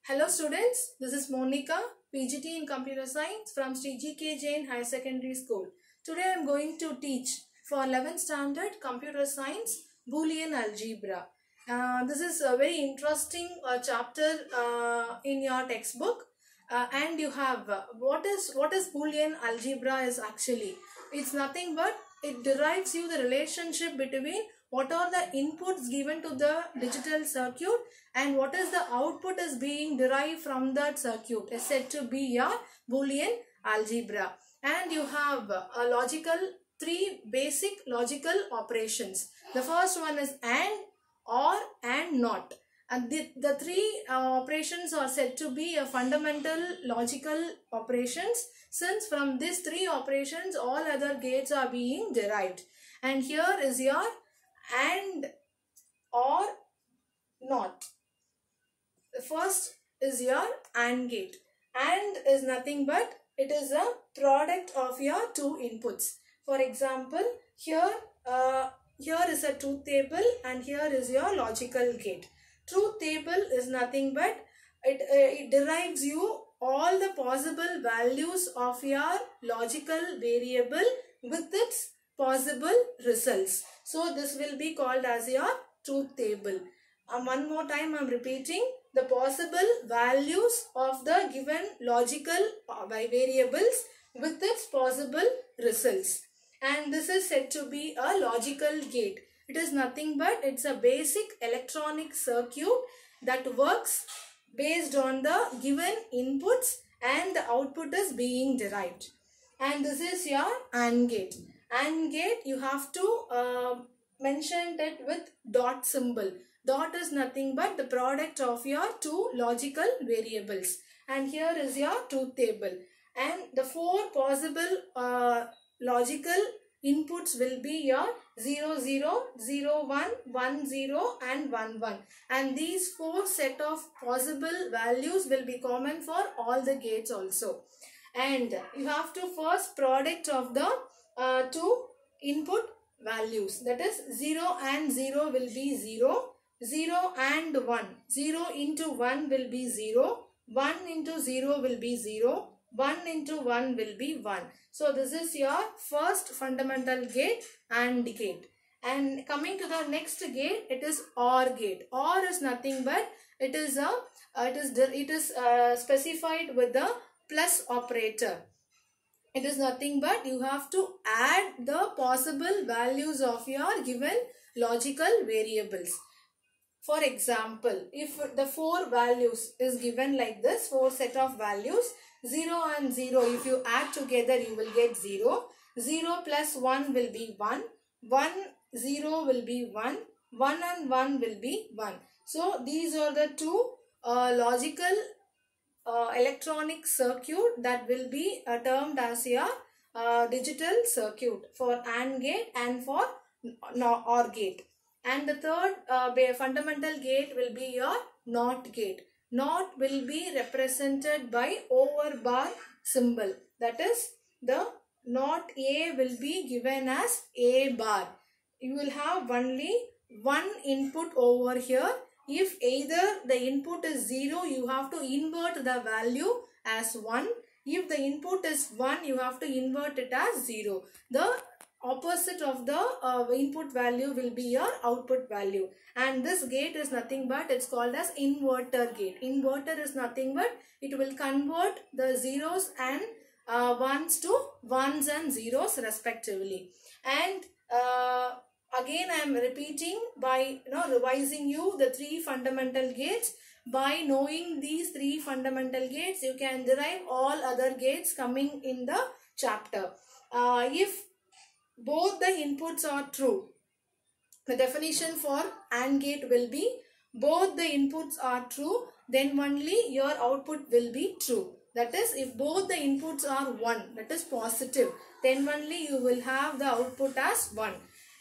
Hello students, this is Monica, PGT in Computer Science from Sri GK Jain Higher Secondary School. Today I am going to teach for 11th Standard Computer Science Boolean Algebra. This is a very interesting chapter in your textbook, and you have what is Boolean Algebra is actually. It's nothing but it derives you the relationship between what are the inputs given to the digital circuit and what is the output is being derived from that circuit is said to be your Boolean algebra. And you have three basic logical operations. The first one is AND, OR and NOT. And the three operations are said to be a fundamental logical operations, since from these three operations all other gates are being derived. And here is your AND, OR, NOT. The first is your AND gate. AND is nothing but it is a product of your two inputs. For example, here is a truth table and here is your logical gate. Truth table is nothing but it derives you all the possible values of your logical variable with its possible results. So this will be called as your truth table. One more time I am repeating, the possible values of the given logical variables with its possible results. And this is said to be a logical gate. It is nothing but it's a basic electronic circuit that works based on the given inputs and the output is being derived. And this is your AND gate. AND gate you have to mention it with dot symbol. Dot is nothing but the product of your two logical variables. And here is your truth table. And the four possible logical inputs will be your 0, 0, 0, 1, 1, 0 and 1, 1. And these four set of possible values will be common for all the gates also. And you have to first product of the two input values. That is 0 and 0 will be 0. 0 and 1. 0 into 1 will be 0. 1 into 0 will be 0. 1 into 1 will be 1. So this is your first fundamental gate, AND gate. And coming to the next gate, it is OR gate. OR is nothing but it is specified with the plus operator. It is nothing but you have to add the possible values of your given logical variables. For example, if the four values is given like this, four set of values, 0 and 0, if you add together you will get 0. 0 plus 1 will be 1. 1, 0 will be 1. 1 and 1 will be 1. So these are the two logical electronic circuit that will be termed as your digital circuit for AND gate and for OR gate. And the third fundamental gate will be your NOT gate. NOT will be represented by over bar symbol. That is, the NOT A will be given as A bar. You will have only one input over here. If either the input is 0, you have to invert the value as 1. If the input is 1, you have to invert it as 0. The opposite of the input value will be your output value. And this gate is nothing but it's called as inverter gate. Inverter is nothing but it will convert the zeros and ones to ones and zeros respectively. And again I am repeating by revising you the three fundamental gates. By knowing these three fundamental gates, you can derive all other gates coming in the chapter. If both the inputs are true, the definition for AND gate will be both the inputs are true, then only your output will be true. That is, if both the inputs are 1, that is positive, then only you will have the output as 1.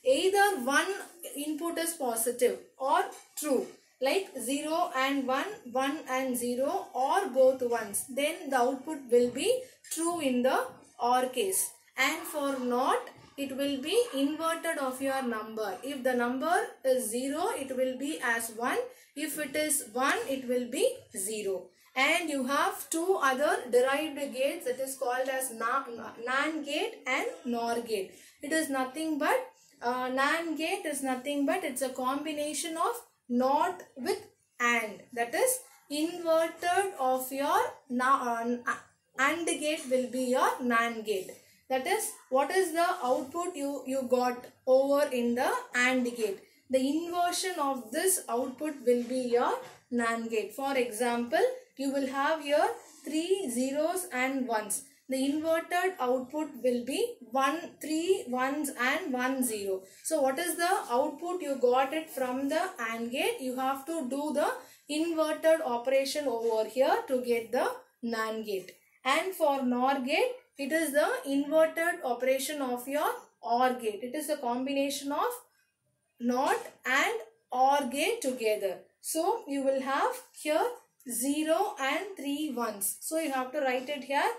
Either one input is positive or true, like 0 and 1, 1 and 0 or both ones, then the output will be true in the OR case. And for NOT, it will be inverted of your number. If the number is 0, it will be as 1. If it is 1, it will be 0. And you have two other derived gates, that is called as NAND gate and NOR gate. It is nothing but NAND gate is nothing but it's a combination of NOT with AND. That is inverted of your AND gate will be your NAND gate. That is, what is the output you got over in the AND gate? The inversion of this output will be your NAND gate. For example, you will have here 3 zeros and 1s. The inverted output will be 3 1s and 1 0. So what is the output you got it from the AND gate? You have to do the inverted operation over here to get the NAND gate. And for NOR gate, it is the inverted operation of your OR gate. It is a combination of NOT and OR gate together. So you will have here 0 and 3 1s. So you have to write it here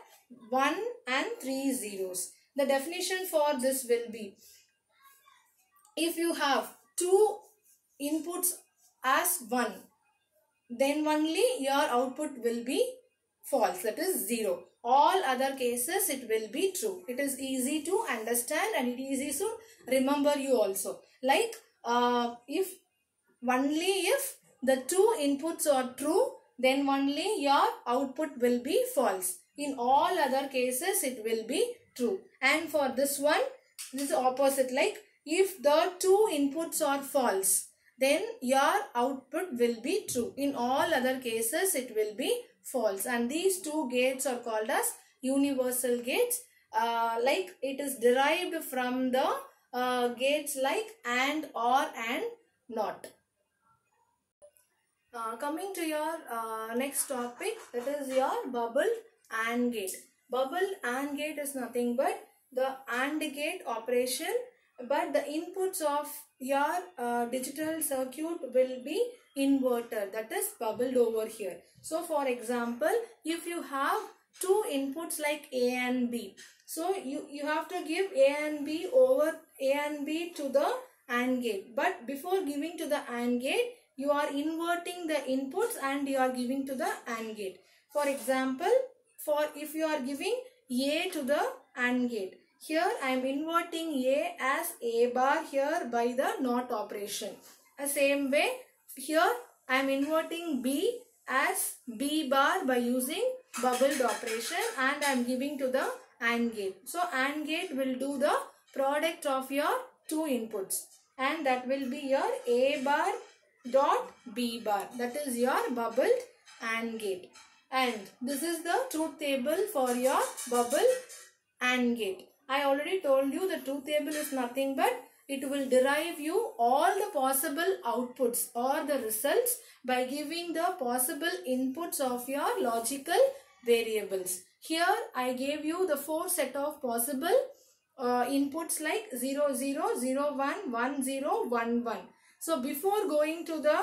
1 and 3 zeros. The definition for this will be, if you have two inputs as 1, then only your output will be false, that is 0. All other cases it will be true. It is easy to understand and it is easy to remember you also. Like if the two inputs are true, then only your output will be false. In all other cases it will be true. And for this one, this is opposite. Like if the two inputs are false, then your output will be true. In all other cases it will be false. And these two gates are called as universal gates. Like it is derived from the gates like AND, OR and NOT. Coming to your next topic, that is your bubble AND gate. Bubble AND gate is nothing but the AND gate operation, but the inputs of your digital circuit will be inverted, that is bubbled over here. So for example, if you have two inputs like A and B, so you have to give A and B to the AND gate. But before giving to the AND gate, you are inverting the inputs and you are giving to the AND gate. For example, if you are giving A to the AND gate, here I am inverting A as A bar here by the NOT operation. The same way, here I am inverting B as B bar by using bubbled operation and I am giving to the AND gate. So AND gate will do the product of your two inputs and that will be your A bar dot B bar. That is your bubbled AND gate. And this is the truth table for your bubble AND gate. I already told you the truth table is nothing but it will derive you all the possible outputs or the results by giving the possible inputs of your logical variables. Here I gave you the 4 set of possible inputs like 0, 0, 0, 1, 1, 0, 1, 1. So before going to the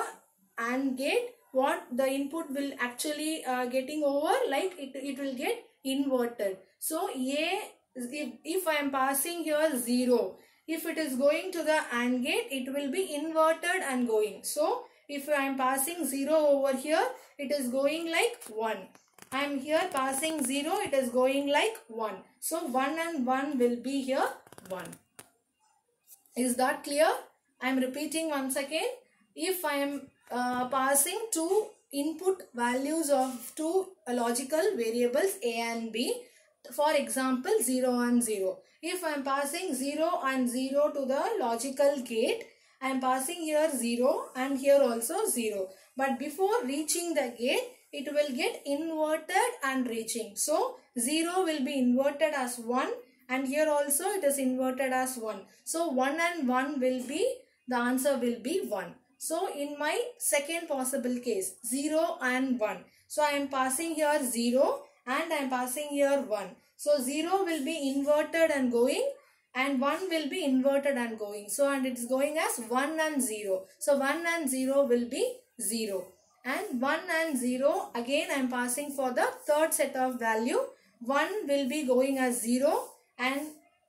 AND gate, what the input will actually getting over, like it will get inverted. So if I am passing here 0, if it is going to the AND gate, it will be inverted and going. So if I am passing 0 over here, it is going like 1. I am here passing 0, it is going like 1. So 1 and 1 will be here 1. Is that clear? I am repeating once again. If I am passing two input values of two logical variables A and B, for example 0 and 0. If I am passing 0 and 0 to the logical gate, I am passing here 0 and here also 0. But before reaching the gate, it will get inverted and reaching. So 0 will be inverted as 1 and here also it is inverted as 1. So 1 and 1 will be, the answer will be 1. So in my second possible case, 0 and 1. So I am passing here 0 and I am passing here 1. So 0 will be inverted and going and 1 will be inverted and going. So and it is going as 1 and 0. So 1 and 0 will be 0. And 1 and 0 again I am passing for the third set of value. 1 will be going as 0 and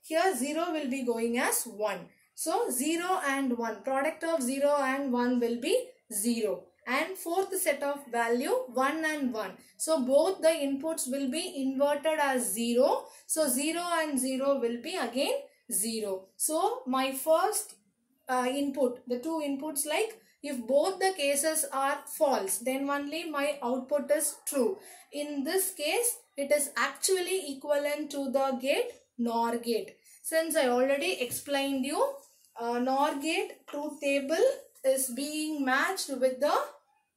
here 0 will be going as 1. So 0 and 1, product of 0 and 1 will be 0. And fourth set of value 1 and 1. So both the inputs will be inverted as 0. So 0 and 0 will be again 0. So my first input, the two inputs, like if both the cases are false, then only my output is true. In this case, it is actually equivalent to the gate NOR gate. Since I already explained you, NOR gate truth table is being matched with the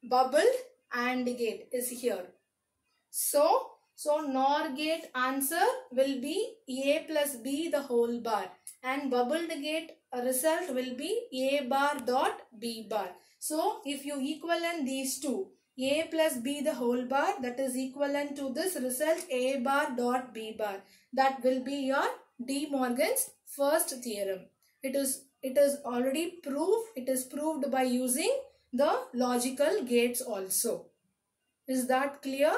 bubbled AND gate is here. So NOR gate answer will be A plus B the whole bar, and bubbled gate result will be A bar dot B bar. So if you equivalent these two, A plus B the whole bar, that is equivalent to this result A bar dot B bar. That will be your De Morgan's first theorem. It is already proved. It is proved by using the logical gates also. Is that clear?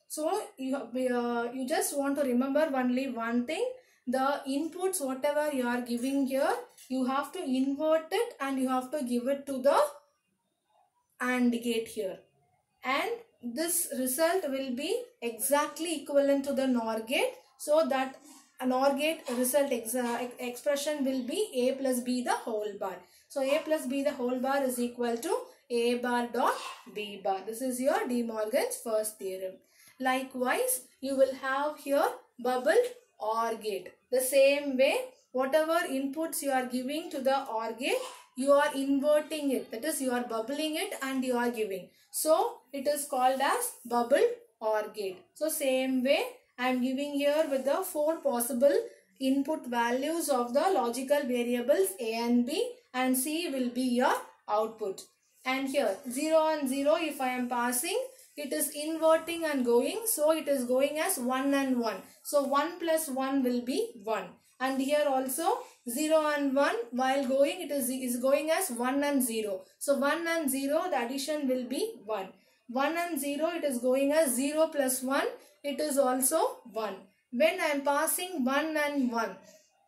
So you just want to remember only one thing. The inputs whatever you are giving here, you have to invert it and you have to give it to the AND gate here. And this result will be exactly equivalent to the NOR gate. So that a NOR gate result expression will be A plus B the whole bar. So A plus B the whole bar is equal to A bar dot B bar. This is your De Morgan's first theorem. Likewise, you will have here bubbled OR gate. The same way, whatever inputs you are giving to the OR gate, you are inverting it. That is, you are bubbling it and you are giving. So it is called as bubbled OR gate. So same way, I am giving here with the 4 possible input values of the logical variables A and B, and C will be your output. And here 0 and 0, if I am passing, it is inverting and going. So it is going as 1 and 1. So 1 plus 1 will be 1. And here also 0 and 1, while going, it is going as 1 and 0. So 1 and 0, the addition will be 1. 1 and 0, it is going as 0 plus 1. It is also 1. When I am passing 1 and 1,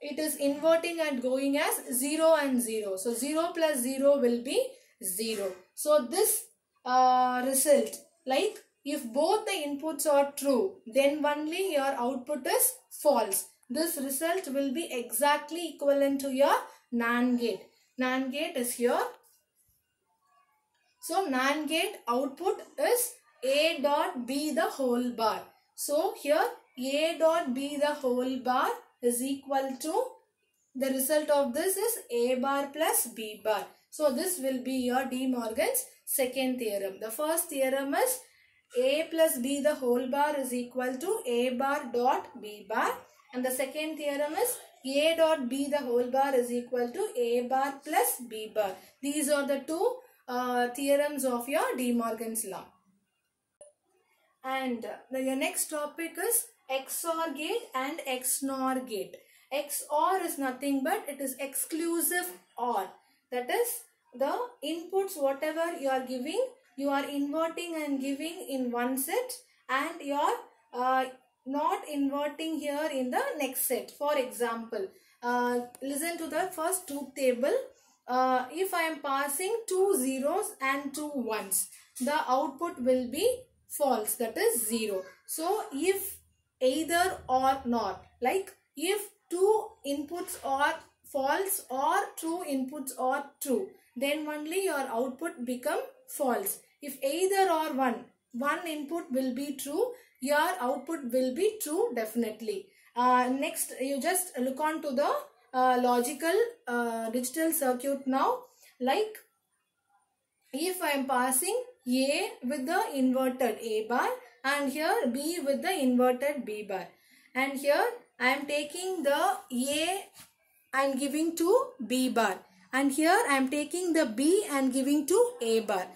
it is inverting and going as 0 and 0. So 0 plus 0 will be 0. So this result, like if both the inputs are true, then only your output is false. This result will be exactly equivalent to your NAND gate. NAND gate is here. So NAND gate output is A dot B the whole bar. So here A dot B the whole bar is equal to, the result of this is A bar plus B bar. So this will be your De Morgan's second theorem. The first theorem is A plus B the whole bar is equal to A bar dot B bar. And the second theorem is A dot B the whole bar is equal to A bar plus B bar. These are the two theorems of your De Morgan's law. And the next topic is XOR gate and XNOR gate. XOR is nothing but it is exclusive OR. That is, the inputs whatever you are giving, you are inverting and giving in one set, and you are not inverting here in the next set. For example, listen to the first truth table. If I am passing 2 zeros and 2 ones, the output will be false, that is 0. So if either or not, like if 2 inputs are false or true inputs are true, then only your output become false. If either or one input will be true, your output will be true definitely. Next, you just look on to the logical digital circuit now. Like if I am passing A with the inverted A bar and here B with the inverted B bar, and here I am taking the A and giving to B bar, and here I am taking the B and giving to A bar.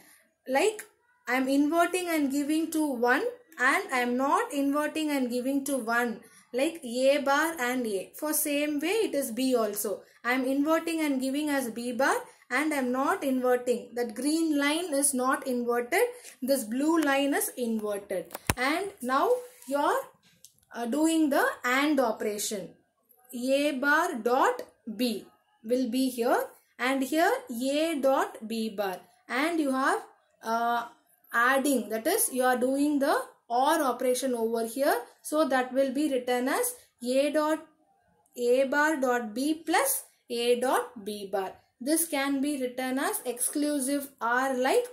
Like I am inverting and giving to 1 and I am not inverting and giving to 1, like A bar and A. For same way it is B also. I am inverting and giving as B bar and I am not inverting. That green line is not inverted. This blue line is inverted. And now you are doing the AND operation. A bar dot B will be here, and here A dot B bar, and you have adding, that is you are doing the OR operation over here, so that will be written as A bar dot B plus A dot B bar. This can be written as exclusive OR like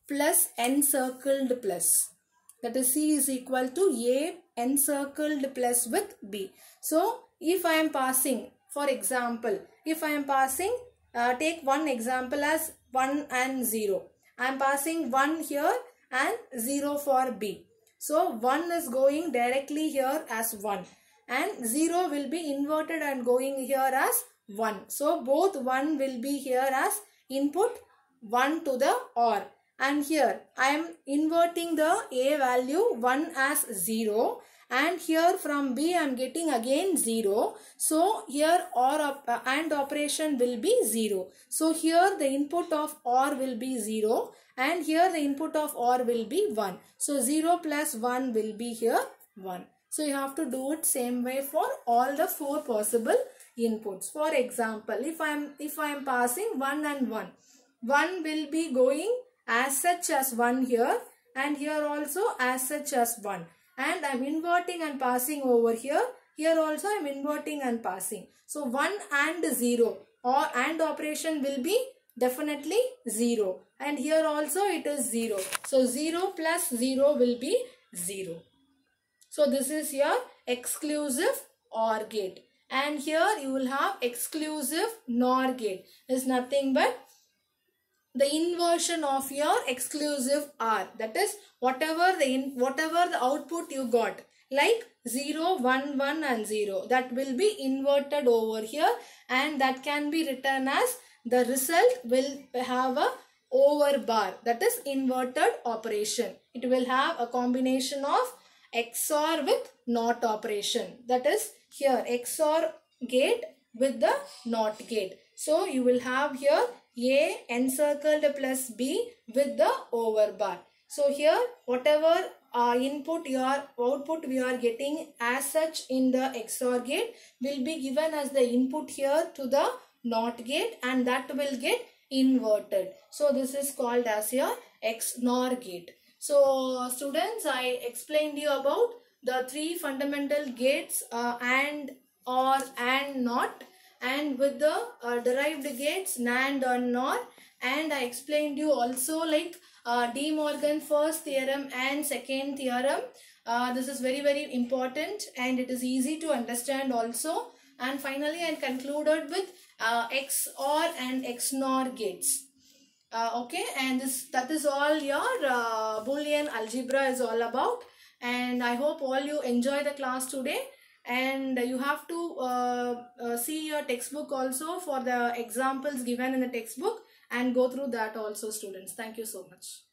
plus encircled plus. That is C is equal to A encircled plus with B. So if I am passing, for example, if I am passing, take one example as 1 and 0. I am passing 1 here and 0 for B. So 1 is going directly here as 1 and 0 will be inverted and going here as 1. So both 1 will be here as input 1 to the OR. And here I am inverting the A value 1 as 0, and here from B I am getting again 0. So here OR AND operation will be 0. So here the input of OR will be 0 and here the input of OR will be 1. So 0 plus 1 will be here 1. So you have to do it same way for all the 4 possible inputs. For example, if I am passing 1 and 1, 1 will be going as such as 1 here, and here also as such as 1, and I am inverting and passing over here. Here also I am inverting and passing. So 1 and 0 or AND operation will be definitely 0, and here also it is 0. So 0 plus 0 will be 0. So this is your exclusive OR gate, and here you will have exclusive NOR gate. Is nothing but the inversion of your exclusive OR. That is whatever the output you got, like 0, 1, 1 and 0, that will be inverted over here, and that can be written as the result will have a over bar, that is inverted operation. It will have a combination of XOR with NOT operation, that is here XOR gate with the NOT gate. So you will have here A encircled plus B with the over bar. So here whatever output we are getting as such in the XOR gate will be given as the input here to the NOT gate, and that will get inverted. So this is called as your XNOR gate. So students, I explained you about the 3 fundamental gates AND, OR and NOT, and with the derived gates NAND or NOR, and I explained you also like De Morgan first theorem and second theorem. This is very important and it is easy to understand also. And finally I concluded with XOR and XNOR gates. Okay, and that is all your Boolean algebra is all about, and I hope all you enjoy the class today. And you have to see your textbook also for the examples given in the textbook, and go through that also, students. Thank you so much.